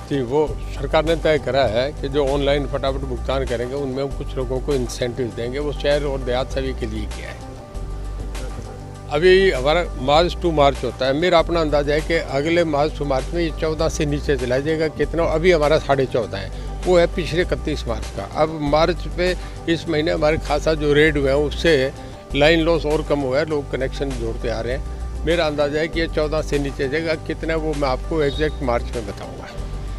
जी, वो सरकार ने तय करा है कि जो ऑनलाइन फटाफट भुगतान करेंगे उनमें हम कुछ लोगों को इंसेंटिव देंगे। वो शहर और देहात सभी के लिए किया है। अभी हमारा मार्च टू मार्च होता है। मेरा अपना अंदाजा है कि अगले मार्च टू मार्च में ये 14 से नीचे चला जाएगा। कितना अभी हमारा 14.5 है, वो है पिछले 31 मार्च का। अब मार्च पे इस महीने हमारे खासा जो रेट हुआ है उससे लाइन लॉस और कम हुआ है, लोग कनेक्शन जोड़ते आ रहे हैं। मेरा अंदाजा है कि ये 14 से नीचे जाएगा। कितना वो मैं आपको एग्जैक्ट मार्च में बताऊँगा।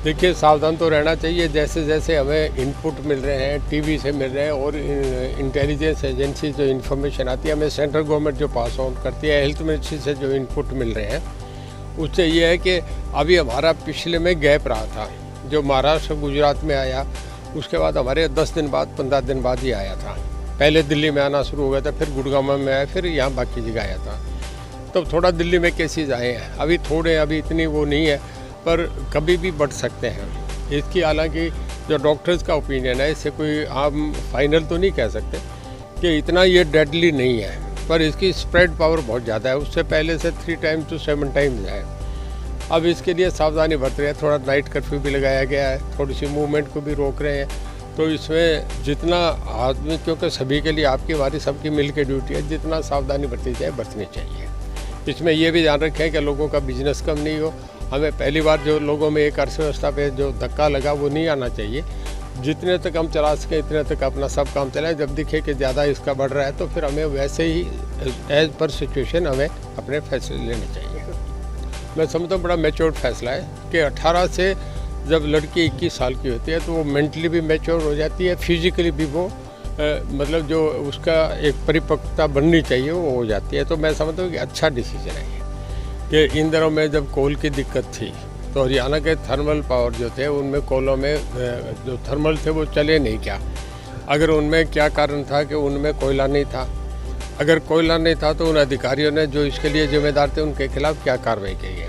देखिए, सावधान तो रहना चाहिए। जैसे जैसे हमें इनपुट मिल रहे हैं, टीवी से मिल रहे हैं और इंटेलिजेंस एजेंसी जो इन्फॉर्मेशन आती है, हमें सेंट्रल गवर्नमेंट जो पास आउट करती है, हेल्थ मिनिस्ट्री से जो इनपुट मिल रहे हैं, उससे ये है कि अभी हमारा पिछले में गैप रहा था। जो महाराष्ट्र गुजरात में आया उसके बाद हमारे 10 दिन बाद 15 दिन बाद ही आया था। पहले दिल्ली में आना शुरू हो गया था, फिर गुड़गांव में आया, फिर यहाँ बाकी जगह आया था। तब थोड़ा दिल्ली में केसेज आए हैं। अभी थोड़े, अभी इतनी वो नहीं है, पर कभी भी बढ़ सकते हैं इसकी। हालांकि जो डॉक्टर्स का ओपिनियन है, इससे कोई हम फाइनल तो नहीं कह सकते कि इतना ये डेडली नहीं है, पर इसकी स्प्रेड पावर बहुत ज़्यादा है। उससे पहले से 3 टाइम to 7 टाइम्स है। अब इसके लिए सावधानी बरत रहे हैं। थोड़ा नाइट कर्फ्यू भी लगाया गया है, थोड़ी सी मूवमेंट को भी रोक रहे हैं। तो इसमें जितना आदमी, क्योंकि सभी के लिए आपकी हमारी सबकी मिल के ड्यूटी है, जितना सावधानी बरती जाए बरतनी चाहिए। इसमें यह भी ध्यान रखें कि लोगों का बिजनेस कम नहीं हो। हमें पहली बार जो लोगों में एक अर्थव्यवस्था पे जो धक्का लगा वो नहीं आना चाहिए। जितने तक हम चला सकें इतने तक अपना सब काम चलाएं। जब दिखे कि ज़्यादा इसका बढ़ रहा है तो फिर हमें वैसे ही एज पर सिचुएशन हमें अपने फैसले लेने चाहिए। मैं समझता हूँ बड़ा मैच्योर्ड फैसला है कि 18 से जब लड़की 21 साल की होती है तो वो मेंटली भी मैच्योर हो जाती है, फिजिकली भी वो मतलब जो उसका एक परिपक्वता बननी चाहिए वो हो जाती है। तो मैं समझता हूँ कि अच्छा डिसीजन है कि इन दिनों में जब कोल की दिक्कत थी तो हरियाणा के थर्मल पावर जो थे उनमें कोलों में जो थर्मल थे वो चले नहीं। क्या अगर उनमें क्या कारण था कि उनमें कोयला नहीं था? अगर कोयला नहीं था तो उन अधिकारियों ने जो इसके लिए जिम्मेदार थे उनके खिलाफ क्या कार्रवाई की गई?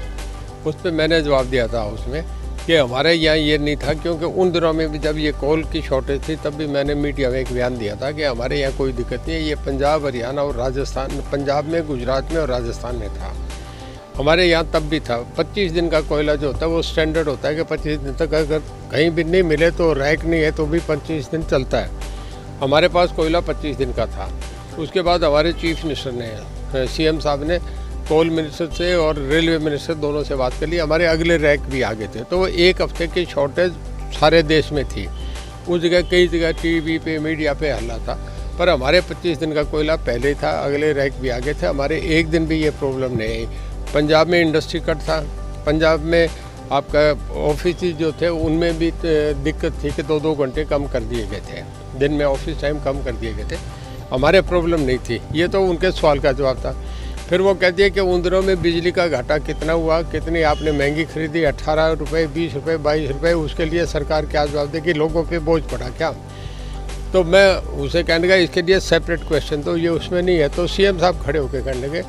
उस पर मैंने जवाब दिया था उसमें कि हमारे यहाँ ये नहीं था, क्योंकि उन दिनों में भी जब ये कोल की शॉर्टेज थी तब भी मैंने मीडिया में एक बयान दिया था कि हमारे यहाँ कोई दिक्कत नहीं है। ये पंजाब, हरियाणा और राजस्थान, पंजाब में, गुजरात में और राजस्थान में था। हमारे यहाँ तब भी था। 25 दिन का कोयला जो होता है वो स्टैंडर्ड होता है कि 25 दिन तक अगर कहीं भी नहीं मिले तो रैक नहीं है तो भी 25 दिन चलता है। हमारे पास कोयला 25 दिन का था। उसके बाद हमारे चीफ मिनिस्टर ने, सीएम साहब ने कोल मिनिस्टर से और रेलवे मिनिस्टर दोनों से बात कर ली। हमारे अगले रैक भी आगे थे। तो वो 1 हफ्ते की शॉर्टेज सारे देश में थी। उस जगह कई जगह टीवी पे, मीडिया पे हल्ला था, पर हमारे 25 दिन का कोयला पहले ही था, अगले रैक भी आगे थे, हमारे एक दिन भी ये प्रॉब्लम नहीं आई। पंजाब में इंडस्ट्री कट था, पंजाब में आपका ऑफिस जो थे उनमें भी दिक्कत थी कि 2-2 घंटे कम कर दिए गए थे, दिन में ऑफिस टाइम कम कर दिए गए थे। हमारे प्रॉब्लम नहीं थी। ये तो उनके सवाल का जवाब था। फिर वो कहती है कि उन दिनों में बिजली का घाटा कितना हुआ, कितनी आपने महंगी खरीदी, 18 रुपये, 20 रुपये, 22 रुपये, उसके लिए सरकार क्या जवाब दे कि लोगों पे बोझ पड़ा क्या। तो मैं उसे कहने का इसके लिए सेपरेट क्वेश्चन तो ये उसमें नहीं है। तो सीएम साहब खड़े होकर कहने लगे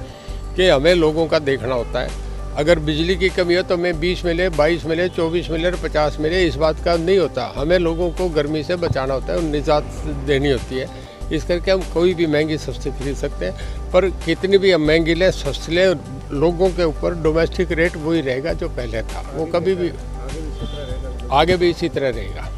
कि हमें लोगों का देखना होता है, अगर बिजली की कमी हो तो हमें 20 मिले, 22 मिले, 24 मिले और 50 मिले, इस बात का नहीं होता। हमें लोगों को गर्मी से बचाना होता है, निजात देनी होती है। इस करके हम कोई भी महंगी सस्ती खरीद सकते हैं, पर कितनी भी हम महंगी लें सस्ती लें, लोगों के ऊपर डोमेस्टिक रेट वही रहेगा जो पहले था, वो कभी भी आगे भी इसी तरह रहेगा।